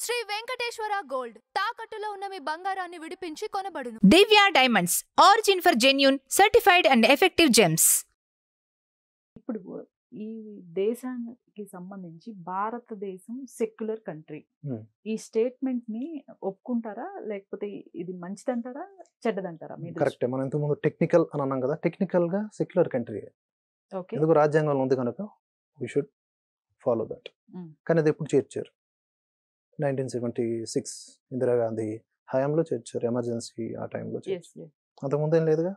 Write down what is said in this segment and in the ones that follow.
Shri Venkateswara gold తాకట్టులో ఉన్న మీ బంగారాన్ని విడిపించి కొనబడును. Divya diamonds origin for genuine certified and effective gems. ఇప్పుడు ఈ దేశానికి సంబంధించి భారతదేశం సెక్యులర్ కంట్రీ, ఈ స్టేట్మెంట్ ని ఒప్పుకుంటారా లేకపోతే ఇది మంచిదంటారా చెడ్డదంటారా? కరెక్ట్. మనం ఇంతకుముందు టెక్నికల్ అని అన్నాం కదా, టెక్నికల్ గా సెక్యులర్ కంట్రీ. ఓకే, ఎందుకు రాజ్యాంగంలో ఉంది కనుక వి షుడ్ ఫాలో దట్. కానీ అది ఎప్పుడు చేర్చారు? 1976 ఇందిరాగాంధీ హయాంలో చేర్చారు, ఎమర్జెన్సీ ఆ టైంలో చేర్చారు. అంతకుముందు ఏం లేదుగా.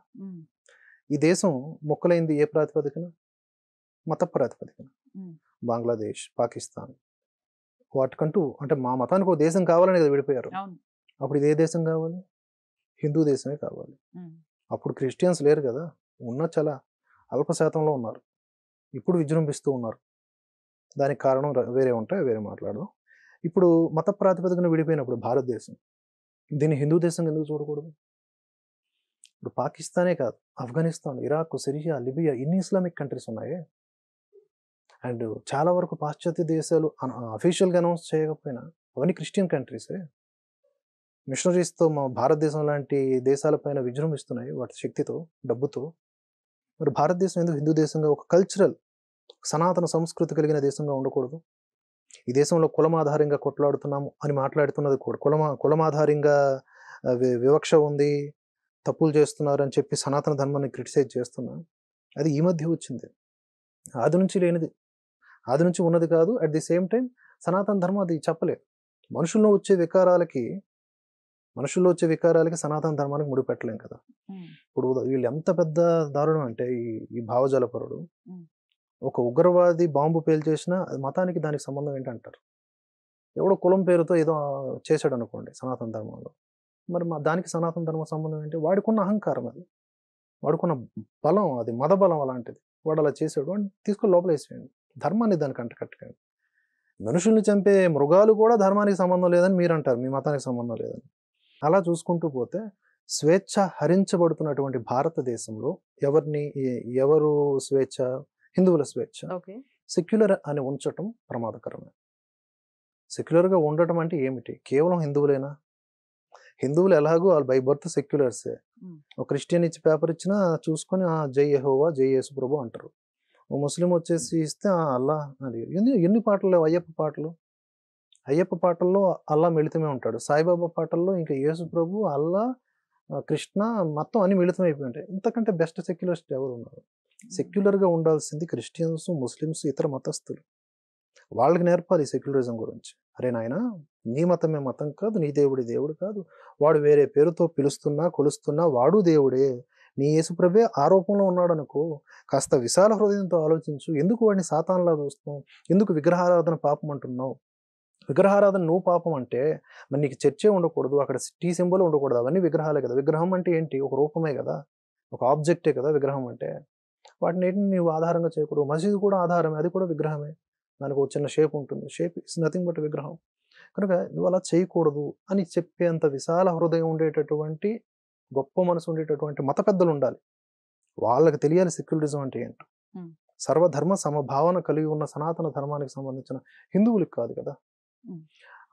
ఈ దేశం మొక్కలైంది ఏ ప్రాతిపదికన? మత ప్రాతిపదికన. బంగ్లాదేశ్, పాకిస్తాన్ వాటికంటూ అంటే మా మతానికి ఒక దేశం కావాలని కదా విడిపోయారు. అప్పుడు ఇది ఏ దేశం కావాలి? హిందూ దేశమే కావాలి. అప్పుడు క్రిస్టియన్స్ లేరు కదా, ఉన్న చాలా అల్ప శాతంలో ఉన్నారు. ఇప్పుడు విజృంభిస్తూ ఉన్నారు. దానికి కారణం వేరే ఉంటాయి, వేరే మాట్లాడదాం. ఇప్పుడు మత ప్రాతిపదికన విడిపోయినప్పుడు భారతదేశం దీన్ని హిందూ దేశం ఎందుకు చూడకూడదు? ఇప్పుడు పాకిస్తానే కాదు, ఆఫ్ఘనిస్తాన్, ఇరాక్, సిరియా, లిబియా ఇన్ని ఇస్లామిక్ కంట్రీస్ ఉన్నాయి. అండ్ చాలా వరకు పాశ్చాత్య దేశాలు అఫీషియల్గా అనౌన్స్ చేయకపోయినా అవన్నీ క్రిస్టియన్ కంట్రీసే. మిషనరీస్తో మా భారతదేశం లాంటి దేశాలపైన విజృంభిస్తున్నాయి వాటి శక్తితో, డబ్బుతో. మరి భారతదేశం ఎందుకు హిందూ దేశంగా, ఒక కల్చరల్ సనాతన సంస్కృతి కలిగిన దేశంగా ఉండకూడదు? ఈ దేశంలో కులం ఆధారంగా కొట్లాడుతున్నాము అని మాట్లాడుతున్నది కూడా కులం ఆధారంగా వివక్ష ఉంది, తప్పులు చేస్తున్నారు అని చెప్పి సనాతన ధర్మాన్ని క్రిటిసైజ్ చేస్తున్నాం. అది ఈ మధ్య వచ్చింది, ఆది నుంచి లేనిది, ఆది నుంచి ఉన్నది కాదు. అట్ ది సేమ్ టైం సనాతన ధర్మం అది చెప్పలేదు. మనుషుల్లో వచ్చే వికారాలకి సనాతన ధర్మానికి ముడిపెట్టలేం కదా. ఇప్పుడు వీళ్ళు ఎంత పెద్ద దారుణం అంటే ఈ భావజాలపరుడు ఒక ఉగ్రవాది బాంబు పేల్చేసినా మతానికి దానికి సంబంధం ఏంటంటారు. ఎవడో కులం పేరుతో ఏదో చేశాడు అనుకోండి సనాతన ధర్మంలో, మరి దానికి సనాతన ధర్మం సంబంధం ఏంటి? వాడుకున్న అహంకారం, అది వాడుకున్న బలం, అది మద బలం అలాంటిది. వాడు అలా చేశాడు అని తీసుకొని లోపల వేసేయండి. ధర్మాన్ని దానికి అంటకట్టకండి. మనుషుల్ని చంపే మృగాలు కూడా ధర్మానికి సంబంధం లేదని మీరు అంటారు, మీ మతానికి సంబంధం లేదని. అలా చూసుకుంటూ పోతే స్వేచ్ఛ హరించబడుతున్నటువంటి భారతదేశంలో ఎవరు స్వేచ్ఛ? హిందువుల స్వేచ్ఛ. సెక్యులర్ అని ఉంచటం ప్రమాదకరమే. సెక్యులర్గా ఉండటం అంటే ఏమిటి? కేవలం హిందువులేనా? హిందువులు ఎలాగో వాళ్ళు బై బర్త్ సెక్యులర్సే. ఒక క్రిస్టియన్ ఇచ్చి పేపర్ ఇచ్చినా చూసుకొని జై యెహోవా, జై యేసు ప్రభు అంటారు. ఓ ముస్లిం వచ్చేసి ఇస్తే అల్లా అని. ఎన్ని పాటలు లేవు అయ్యప్ప పాటల్లో అల్లా మిళితమే ఉంటాడు. సాయిబాబా పాటల్లో ఇంకా యేసు ప్రభు, అల్లా, కృష్ణ మొత్తం అన్ని మిళితమైపోయి ఉంటాయి. ఇంతకంటే బెస్ట్ సెక్యులరిస్ట్ ఎవరు ఉన్నారు? సెక్యులర్గా ఉండాల్సింది క్రిస్టియన్స్, ముస్లిమ్స్, ఇతర మతస్థులు. వాళ్ళకి నేర్పాలి సెక్యులరిజం గురించి. అరే నాయన, నీ మతమే మతం కాదు, నీ దేవుడు కాదు, వాడు వేరే పేరుతో పిలుస్తున్నా కొలుస్తున్నా వాడు దేవుడే. నీ యేసుప్రభే ఆరోపణలో ఉన్నాడు అనుకో, కాస్త విశాల హృదయంతో ఆలోచించు. ఎందుకు వాడిని సాతాన్లా చూస్తున్నావు? ఎందుకు విగ్రహారాధన పాపం అంటున్నావు? విగ్రహారాధన నువ్వు పాపం అంటే మరి నీకు చర్చే ఉండకూడదు, అక్కడ టీ సింబల్ ఉండకూడదు. అవన్నీ విగ్రహాలే కదా. విగ్రహం అంటే ఏంటి? ఒక రూపమే కదా, ఒక ఆబ్జెక్టే కదా విగ్రహం అంటే. వాటిని నువ్వు ఆధారంగా చేయకూడదు. మసీదు కూడా ఆధారమే, అది కూడా విగ్రహమే. దానికి ఒక చిన్న షేప్ ఉంటుంది, షేప్ ఇస్ నథింగ్ బట్ విగ్రహం. కనుక నువ్వు అలా చేయకూడదు అని చెప్పేంత విశాల హృదయం ఉండేటటువంటి, గొప్ప మనసు ఉండేటటువంటి మత పెద్దలు ఉండాలి. వాళ్ళకి తెలియాలి సెక్యులరిజం అంటే ఏంటో. సర్వధర్మ సమభావన కలిగి ఉన్న సనాతన ధర్మానికి సంబంధించిన హిందువులకు కాదు కదా.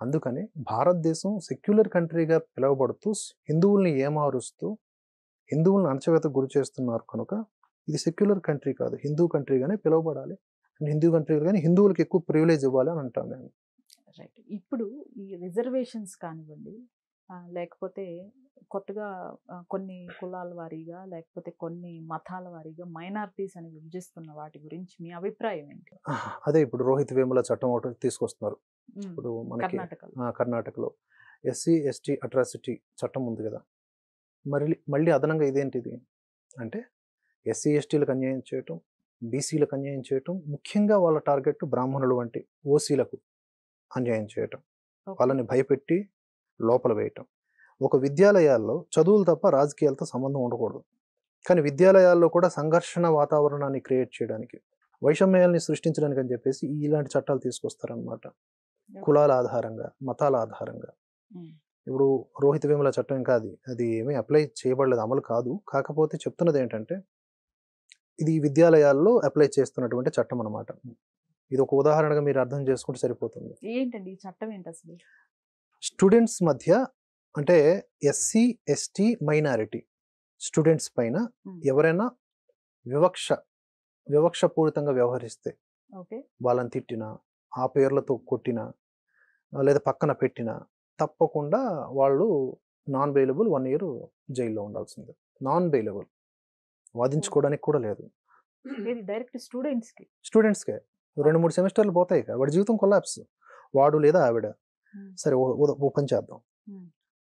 అందుకని భారతదేశం సెక్యులర్ కంట్రీగా పిలువబడుతూ హిందువుల్ని ఏమారుస్తూ హిందువులను అణచివేతకు గురి చేస్తున్నారు. కనుక ఇది సెక్యులర్ కంట్రీ కాదు, హిందూ కంట్రీగానే పిలువబడాలి. హిందూ కంట్రీ కానీ హిందువులకు ఎక్కువ ప్రివిలేజ్ ఇవ్వాలి అని అంటాను నేను. రైట్. ఇప్పుడు ఈ రిజర్వేషన్స్ కానివ్వండి, లేకపోతే కొత్తగా కొన్ని కులాల వారీగా లేకపోతే కొన్ని మతాల వారీగా మైనారిటీస్ అని విభజిస్తున్న వాటి గురించి మీ అభిప్రాయం ఏంటి? అదే ఇప్పుడు రోహిత్ వేముల చట్టం ఒకటి తీసుకొస్తున్నారు. ఇప్పుడు మనకి కర్ణాటకలో ఎస్సీ ఎస్టీ అట్రాసిటీ చట్టం ఉంది కదా. మళ్ళీ అదనంగా ఇదేంటిది అంటే ఎస్సీ ఎస్టీలకు అన్యాయం చేయటం, బీసీలకు అన్యాయం చేయటం, ముఖ్యంగా వాళ్ళ టార్గెట్ బ్రాహ్మణులు వంటి ఓసీలకు అన్యాయం చేయటం, వాళ్ళని భయపెట్టి లోపల వేయటం. ఒక విద్యాలయాల్లో చదువులు తప్ప రాజకీయాలతో సంబంధం ఉండకూడదు. కానీ విద్యాలయాల్లో కూడా సంఘర్షణ వాతావరణాన్ని క్రియేట్ చేయడానికి, వైషమ్యాల్ని సృష్టించడానికి అని చెప్పేసి ఇలాంటి చట్టాలు తీసుకొస్తారనమాట. కులాల ఆధారంగా, మతాల ఆధారంగా. ఇప్పుడు రోహిత్ వేముల చట్టం ఇంకా అది ఏమీ అప్లై చేయబడలేదు, అమలు కాదు. కాకపోతే చెప్తున్నది ఏంటంటే ఇది విద్యాలయాల్లో అప్లై చేస్తున్నటువంటి చట్టం అన్నమాట. ఇది ఒక ఉదాహరణగా మీరు అర్థం చేసుకుంటే సరిపోతుంది. ఏంటండి ఈ చట్టం ఏంటి అసలు? స్టూడెంట్స్ మధ్య అంటే ఎస్సీ ఎస్టీ మైనారిటీ స్టూడెంట్స్ పైన ఎవరైనా వివక్షపూరితంగా వ్యవహరిస్తే ఓకే వాళ్ళని తిట్టినా ఆ పేర్లతో కొట్టినా లేదా పక్కన పెట్టినా తప్పకుండా వాళ్ళు నాన్ బెయిలబుల్ 1 year జైల్లో ఉండాల్సిందే. నాన్ బెయిలబుల్, వాదించుకోవడానికి కూడా లేదు. ఇది డైరెక్ట్ స్టూడెంట్స్కి స్టూడెంట్స్కే 2-3 సెమిస్టర్లు పోతాయి కదా, వాడి జీవితం కొలాప్స్. వాడు లేదా ఆవిడ. సరే ఓపెన్ చేద్దాం.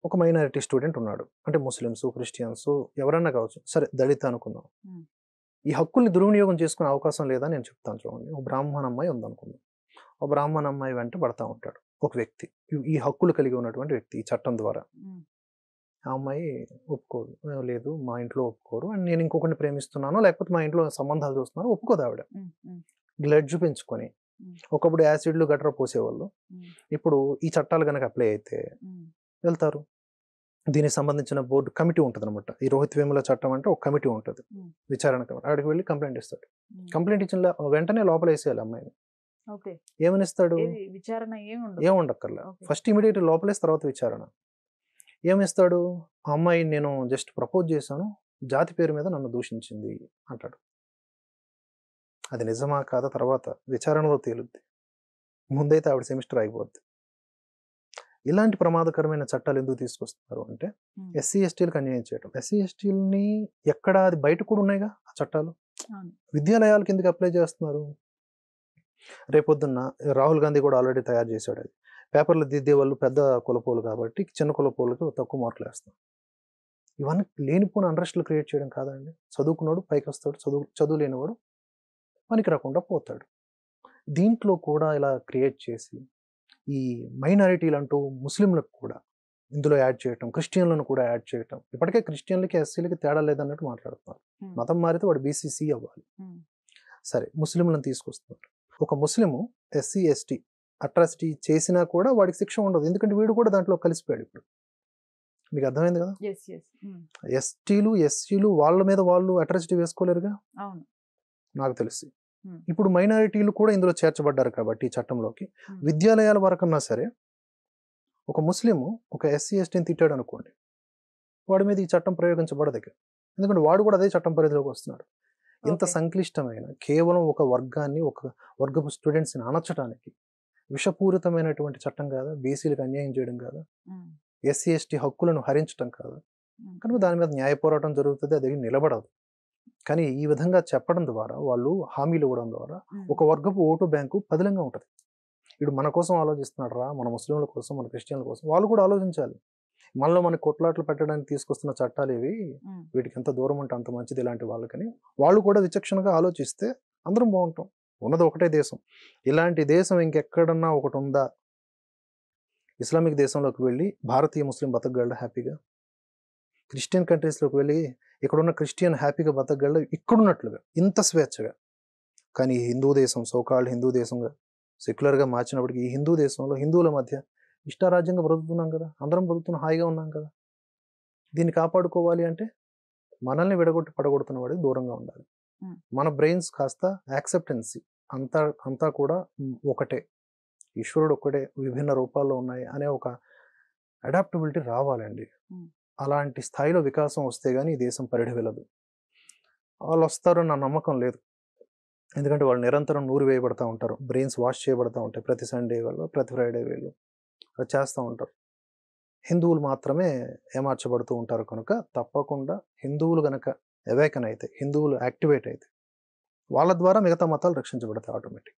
ఒక మైనారిటీ స్టూడెంట్ ఉన్నాడు, అంటే ముస్లిమ్స్, క్రిస్టియన్స్ ఎవరన్నా కావచ్చు, సరే దళిత అనుకుందాం. ఈ హక్కుల్ని దుర్వినియోగం చేసుకునే అవకాశం లేదా నేను చెప్తాను చూడండి. ఒక బ్రాహ్మణ అమ్మాయి ఉందనుకుందాం. ఒక బ్రాహ్మణ అమ్మాయి వెంట పడతా ఉంటాడు ఒక వ్యక్తి, ఈ హక్కులు కలిగి ఉన్నటువంటి వ్యక్తి ఈ చట్టం ద్వారా. ఆ అమ్మాయి ఒప్పుకోదు, లేదు మా ఇంట్లో ఒప్పుకోరు అండ్ నేను ఇంకొకరిని ప్రేమిస్తున్నాను లేకపోతే మా ఇంట్లో సంబంధాలు చూస్తున్నాను, ఒప్పుకోదు ఆవిడ. గ్లడ్జ్ పెంచుకొని ఒకప్పుడు యాసిడ్లు గట్రా పోసేవాళ్ళు, ఇప్పుడు ఈ చట్టాలు కనుక అప్లై అయితే వెళ్తారు. దీనికి సంబంధించిన బోర్డు కమిటీ ఉంటుంది అనమాట. ఈ రోహిత్ వేముల చట్టం అంటే ఒక కమిటీ ఉంటుంది, విచారణ కమిటీ. ఆడికి వెళ్ళి కంప్లైంట్ ఇస్తాడు. కంప్లైంట్ ఇచ్చిన వెంటనే లోపల వేసేయాలి అమ్మాయిని. ఏమని ఇస్తాడు? విచారణ ఏముండక్కర్లా, ఫస్ట్ ఇమీడియట్ లోపలేసి తర్వాత విచారణ. ఏమిస్తాడు? ఆ అమ్మాయి నేను జస్ట్ ప్రపోజ్ చేశాను, జాతి పేరు మీద నన్ను దూషించింది అంటాడు. అది నిజమా కాదా తర్వాత విచారణలో తేలుద్ది, ముందైతే ఆవిడ సెమిస్టర్ అయిపోద్ది. ఇలాంటి ప్రమాదకరమైన చట్టాలు ఎందుకు తీసుకొస్తున్నారు అంటే ఎస్సీ ఎస్టీలకు అన్యాయం చేయడం. ఎస్సీ ఎస్టీలని ఎక్కడ, అది బయట కూడా ఉన్నాయిగా ఆ చట్టాలు. విద్యాలయాల కిందకి అప్లై చేస్తున్నారు. రేపొద్దున్న రాహుల్ గాంధీ కూడా ఆల్రెడీ తయారు చేశాడు. అది పేపర్లు దిద్దే వాళ్ళు పెద్ద కులపోలు కాబట్టి చిన్న కులపోలకు తక్కువ మార్కులు వేస్తాం. ఇవన్నీ లేనిపోయిన అండ్రెస్ట్లు క్రియేట్ చేయడం కాదండి. చదువుకున్నాడు పైకి వస్తాడు, చదువు లేనివాడు పనికి రాకుండా పోతాడు. దీంట్లో కూడా ఇలా క్రియేట్ చేసి ఈ మైనారిటీలు అంటూ ముస్లింలకు కూడా ఇందులో యాడ్ చేయటం, క్రిస్టియన్లను కూడా యాడ్ చేయటం. ఇప్పటికే క్రిస్టియన్లకి ఎస్సీలకి తేడా లేదన్నట్టు మాట్లాడుతున్నారు. మతం మారితే వాడు బీసీసీ అవ్వాలి. సరే, ముస్లింలను తీసుకొస్తున్నారు. ఒక ముస్లిము ఎస్సీ ఎస్టీ అట్రాసిటీ చేసినా కూడా వాడికి శిక్ష ఉండదు, ఎందుకంటే వీడు కూడా దాంట్లో కలిసిపోయాడు. ఇప్పుడు మీకు అర్థమైంది కదా. ఎస్టీలు ఎస్సీలు వాళ్ళ మీద వాళ్ళు అట్రాసిటీ వేసుకోలేరుగా నాకు తెలిసి. ఇప్పుడు మైనారిటీలు కూడా ఇందులో చేర్చబడ్డారు కాబట్టి ఈ చట్టంలోకి. విద్యాలయాల వరకన్నా సరే ఒక ముస్లిము ఒక ఎస్సీ ఎస్టీని తిట్టాడు అనుకోండి, వాడి మీద ఈ చట్టం ప్రయోగించబడదు, ఎందుకంటే వాడు కూడా అదే చట్టం పరిధిలోకి వస్తున్నాడు. ఇంత సంక్లిష్టమైన కేవలం ఒక వర్గాన్ని, ఒక వర్గపు స్టూడెంట్స్ని అణచడానికి విషపూరితమైనటువంటి చట్టం కాదా? బీసీలకు అన్యాయం చేయడం కాదా? ఎస్సీ ఎస్టీ హక్కులను హరించడం కాదా? కనుక దాని మీద న్యాయ పోరాటం జరుగుతుంది, అది నిలబడదు. కానీ ఈ విధంగా చెప్పడం ద్వారా, వాళ్ళు హామీలు ఇవ్వడం ద్వారా ఒక వర్గపు ఓటు బ్యాంకు పదిలంగా ఉంటుంది. ఇప్పుడు మన కోసం ఆలోచిస్తున్నాడు రా, మన ముస్లింల కోసం, మన క్రిస్టియన్ల కోసం. వాళ్ళు కూడా ఆలోచించాలి. మనలో మనకి కొట్లాట్లు పెట్టడానికి తీసుకొస్తున్న చట్టాలు ఇవి, వీటికి ఎంత దూరం ఉంటే అంత మంచిది ఇలాంటి వాళ్ళకని వాళ్ళు కూడా విచక్షణగా ఆలోచిస్తే అందరం బాగుంటాం. ఉన్నది ఒకటే దేశం. ఇలాంటి దేశం ఇంకెక్కడన్నా ఒకటి ఉందా? ఇస్లామిక్ దేశంలోకి వెళ్ళి భారతీయ ముస్లిం బతకగలడు హ్యాపీగా? క్రిస్టియన్ కంట్రీస్లోకి వెళ్ళి ఇక్కడున్న క్రిస్టియన్ హ్యాపీగా బతకగలడు ఇక్కడున్నట్లుగా, ఇంత స్వేచ్ఛగా? కానీ ఈ హిందూ దేశం, సోకాల్డ్ హిందూ దేశంగా సెక్యులర్గా మార్చినప్పటికీ ఈ హిందూ దేశంలో హిందువుల మధ్య ఇష్టారాజ్యంగా బ్రతుకుతున్నాం కదా, అందరం బ్రతుకుతున్నాం, హాయిగా ఉన్నాం కదా. దీన్ని కాపాడుకోవాలి అంటే మనల్ని విడగొట్టి పడగొడుతున్న వాడికి దూరంగా ఉండాలి. మన బ్రెయిన్స్ కాస్త యాక్సెప్టెన్సీ, అంతా కూడా ఒకటే, ఈశ్వరుడు ఒక్కటే, విభిన్న రూపాల్లో ఉన్నాయి అనే ఒక అడాప్టబిలిటీ రావాలండి. అలాంటి స్థాయిలో వికాసం వస్తే కానీ ఈ దేశం పరిధి వెళ్ళదు. వాళ్ళు వస్తారని నా నమ్మకం లేదు, ఎందుకంటే వాళ్ళు నిరంతరం నూరు వేయబడతా ఉంటారు, బ్రెయిన్స్ వాష్ చేయబడతా ఉంటాయి. ప్రతి సండే వాళ్ళు, ప్రతి ఫ్రైడే వీళ్ళు అది చేస్తూ ఉంటారు. హిందువులు మాత్రమే ఏమార్చబడుతూ ఉంటారు. కనుక తప్పకుండా హిందువులు కనుక అవేకన్ అయితే, హిందువులు యాక్టివేట్ అయితే వాళ్ళ ద్వారా మిగతా మతాలు రక్షించబడతాయి ఆటోమేటిక్.